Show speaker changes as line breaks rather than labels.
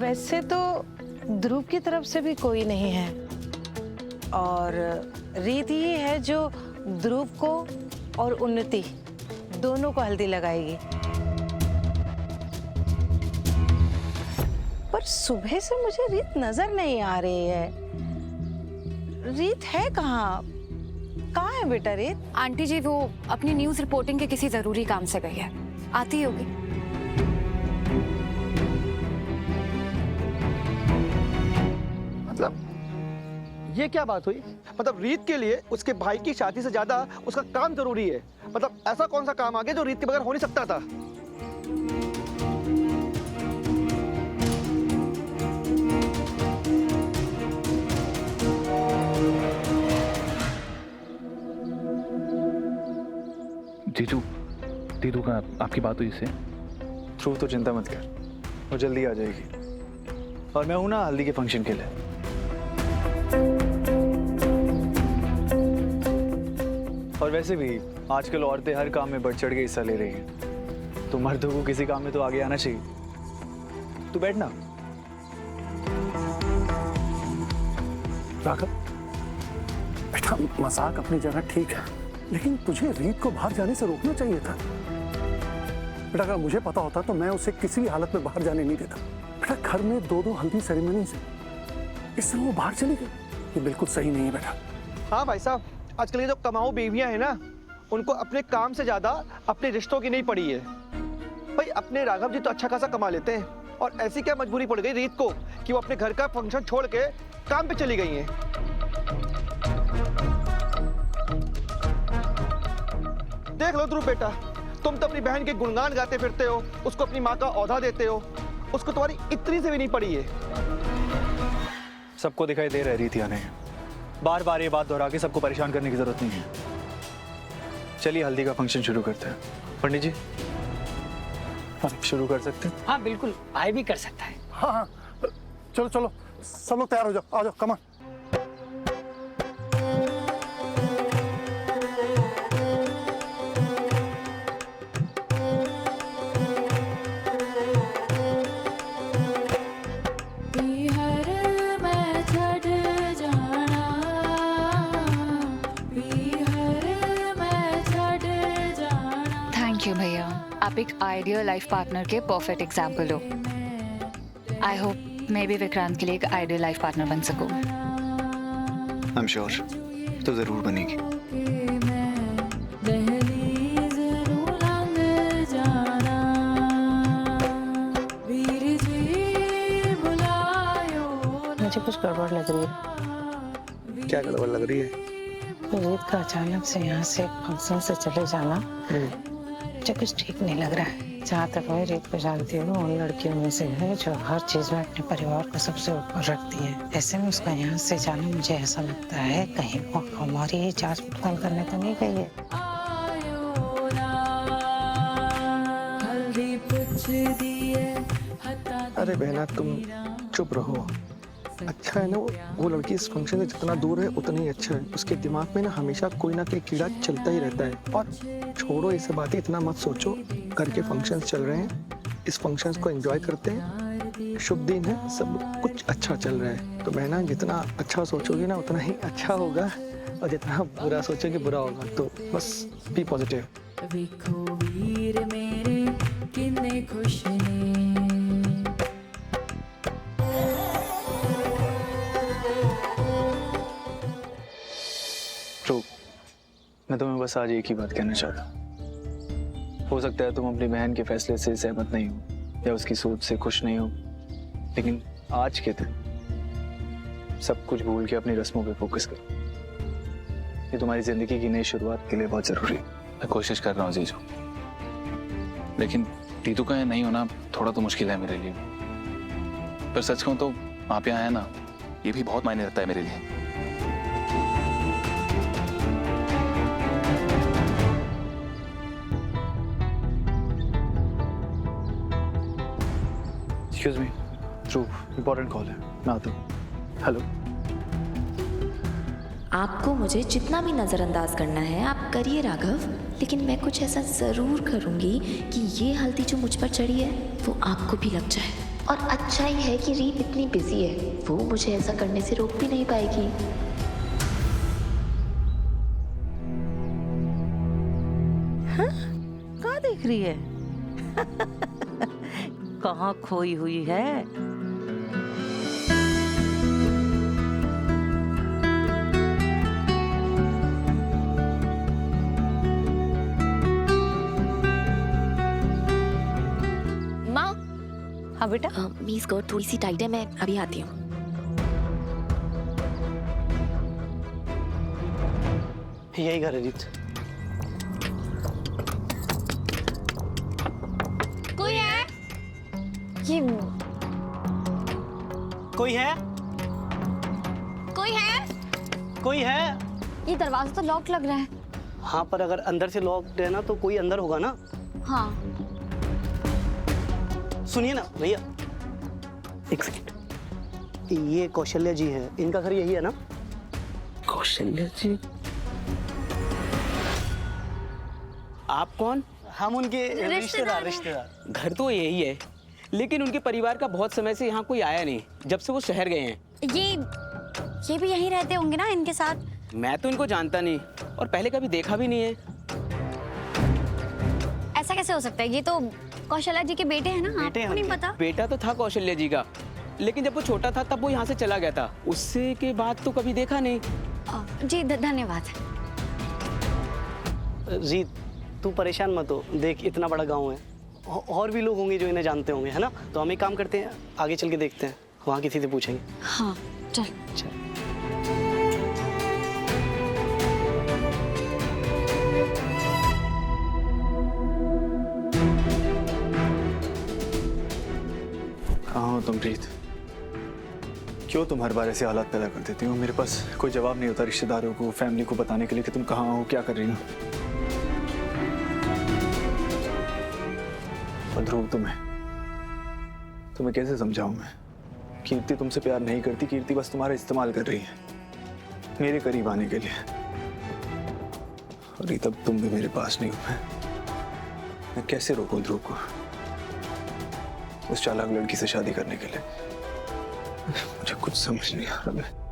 वैसे तो ध्रुव की तरफ से भी कोई नहीं है और रीत ही है जो ध्रुव को और उन्नति दोनों को हल्दी लगाएगी। पर सुबह से मुझे रीत नजर नहीं आ रही है। रीत है कहाँ? कहाँ है बेटा रीत?
आंटी जी वो अपनी न्यूज़ रिपोर्टिंग के किसी जरूरी काम से गई है, आती होगी।
मतलब ये क्या बात हुई? मतलब रीत के लिए उसके भाई की शादी से ज्यादा उसका काम जरूरी है। मतलब ऐसा कौन सा काम आ गया जो रीत के बगैर हो नहीं सकता था?
जीजू, दीदू का आपकी बात हुई इससे?
ध्रुव तो चिंता मत कर, वो जल्दी आ जाएगी। और मैं हूं ना हल्दी के फंक्शन के लिए। और वैसे भी आजकल औरतें हर काम में बढ़ चढ़ के हिस्सा ले रही हैं, तो मर्दों को किसी काम में तो आगे आना चाहिए। तू बैठना।
राघव बेटा, मजाक अपनी जगह ठीक है, लेकिन तुझे रीत को बाहर जाने से रोकना चाहिए था। बेटा अगर मुझे पता होता तो मैं उसे किसी भी हालत में बाहर जाने नहीं देता। बेटा घर में 2-2 हल्दी सेरेमनी से इससे वो बाहर चली गई, ये बिल्कुल सही नहीं है बेटा।
हाँ भाई साहब, आजकल ये जो कमाऊ बेवियां हैं ना, उनको अपने काम से ज्यादा अपने रिश्तों की नहीं पड़ी है। भाई अपने राघव जी तो अच्छा खासा कमा लेते हैं, और ऐसी क्या मजबूरी पड़ गई रीत को कि वो अपने घर का फंक्शन छोड़ के काम पे चली गई हैं। देख लो ध्रुव बेटा, तुम तो अपनी बहन के गुणगान गाते फिरते हो, उसको अपनी माँ का औहदा देते हो, उसको तुम्हारी इतनी से भी नहीं पड़ी है।
सबको दिखाई दे रहा है रीत आने, बार बार ये बात दोहरा के सबको परेशान करने की जरूरत नहीं है। चलिए हल्दी का फंक्शन शुरू करते हैं। पंडित जी शुरू कर सकते हैं?
हाँ बिल्कुल, भाई भी कर सकता है।
हाँ हाँ चलो चलो सब लोग तैयार हो जाओ, आ जाओ, कमान।
थैंक यू भैया, आप एक आइडियल लाइफ पार्टनर के परफेक्ट एग्जाम्पल हो। आई होप मैं भी विक्रांत के लिए एक आइडियल लाइफ पार्टनर बन सकूं।
आई एम श्योर तो जरूर बनेगी।
मुझे कुछ गड़बड़ लग रही है।
क्या गड़बड़ लग रही है?
रीत का अचानक से यहाँ से फंक्शन से चले जाना मुझे कुछ ठीक नहीं लग रहा है। जहाँ तक मैं रीत को जानती हूँ, उन लड़कियों में से है जो हर चीज में अपने परिवार को सबसे ऊपर रखती है। ऐसे में उसका यहाँ से जाना मुझे ऐसा लगता है कहीं वो हमारी ही जांच पड़ताल करने तो नहीं गई है।
अरे बहना तुम चुप रहो। अच्छा है ना, वो लड़की इस फंक्शन से जितना दूर है उतना ही अच्छा है। उसके दिमाग में ना हमेशा कोई ना कोई कीड़ा चलता ही रहता है। और छोड़ो ये सब बातें, इतना मत सोचो। घर के फंक्शंस चल रहे हैं, इस फंक्शंस को एंजॉय करते हैं। शुभ दिन है, सब कुछ अच्छा चल रहा है। तो बहना जितना अच्छा सोचोगे ना उतना ही अच्छा होगा, और जितना बुरा सोचोगे बुरा होगा। तो बस बी पॉजिटिव।
मैं तुम्हें बस आज एक ही बात कहना चाहता। हो सकता है तुम अपनी बहन के फैसले से सहमत नहीं हो या उसकी सोच से खुश नहीं हो, लेकिन आज के दिन सब कुछ भूल के अपनी रस्मों पे फोकस करो। ये तुम्हारी जिंदगी की नई शुरुआत के लिए बहुत जरूरी है।
मैं कोशिश कर रहा हूँ जीजू, लेकिन दीदू का यहाँ नहीं होना थोड़ा तो मुश्किल है मेरे लिए। पर सच कहूँ तो आप यहाँ है ना, ये भी बहुत मायने रखता है मेरे लिए।
एक्सक्यूज मी ध्रुव, इंपॉर्टेंट कॉल है, मैं आता हूँ। हेलो।
आपको मुझे जितना भी नज़रअंदाज करना है आप करिए राघव, लेकिन मैं कुछ ऐसा ज़रूर करूँगी कि ये हल्दी जो मुझ पर चढ़ी है वो आपको भी लग जाए। और अच्छा ही है कि रीत इतनी बिजी है, वो मुझे ऐसा करने से रोक भी नहीं पाएगी।
कहाँ देख रही है? कहाँ खोई हुई है?
माँ।
हाँ बेटा।
मीस गर्ट थोड़ी सी टाइट है, मैं अभी आती हूँ।
यही घर है रीत।
कोई है? ये
कोई है?
कोई है?
कोई है?
ये दरवाजा तो लॉक लग रहा है।
हाँ, पर अगर अंदर से लॉक्ड है ना तो कोई अंदर होगा ना।
हाँ।
सुनिए ना भैया, एक सेकंड। ये कौशल्या जी है, इनका घर यही है ना?
कौशल्या जी?
आप कौन? हम उनके
रिश्तेदार।
घर तो यही है, लेकिन उनके परिवार का बहुत समय से यहाँ कोई आया नहीं, जब से वो शहर गए हैं।
ये भी यहीं रहते होंगे ना इनके साथ?
मैं तो इनको जानता नहीं और पहले कभी देखा भी नहीं है।
ऐसा कैसे हो सकता है? ये तो कौशल्या जी के बेटे हैं ना,
बेटे हैं
आपको नहीं
उनके।
पता?
बेटा तो था कौशल्या जी का, लेकिन जब वो छोटा था तब वो यहाँ से चला गया था, उससे के बाद तो कभी देखा नहीं।
जी धन्यवाद।
रीत, तू परेशान मत हो, देख इतना बड़ा गांव है, और भी लोग होंगे जो इन्हें जानते होंगे, है ना? तो हम एक काम करते हैं, आगे चल के देखते हैं, वहाँ किसी से पूछेंगे।
हाँ चल।
कहाँ हो तुम रीत? क्यों तुम हर बार ऐसे हालात पैदा कर देती हो? मेरे पास कोई जवाब नहीं होता रिश्तेदारों को, फैमिली को बताने के लिए कि तुम कहाँ हो, क्या कर रही हो। और ध्रुव, तुम्हें कैसे समझाऊं मैं? कीर्ति तुमसे प्यार नहीं करती, कीर्ति बस तुम्हारा इस्तेमाल कर रही है मेरे करीब आने के लिए। और ये तब तुम भी मेरे पास नहीं हो। मैं कैसे रोकूं ध्रुव को उस चालाक लड़की से शादी करने के लिए? मुझे कुछ समझ नहीं आ रहा।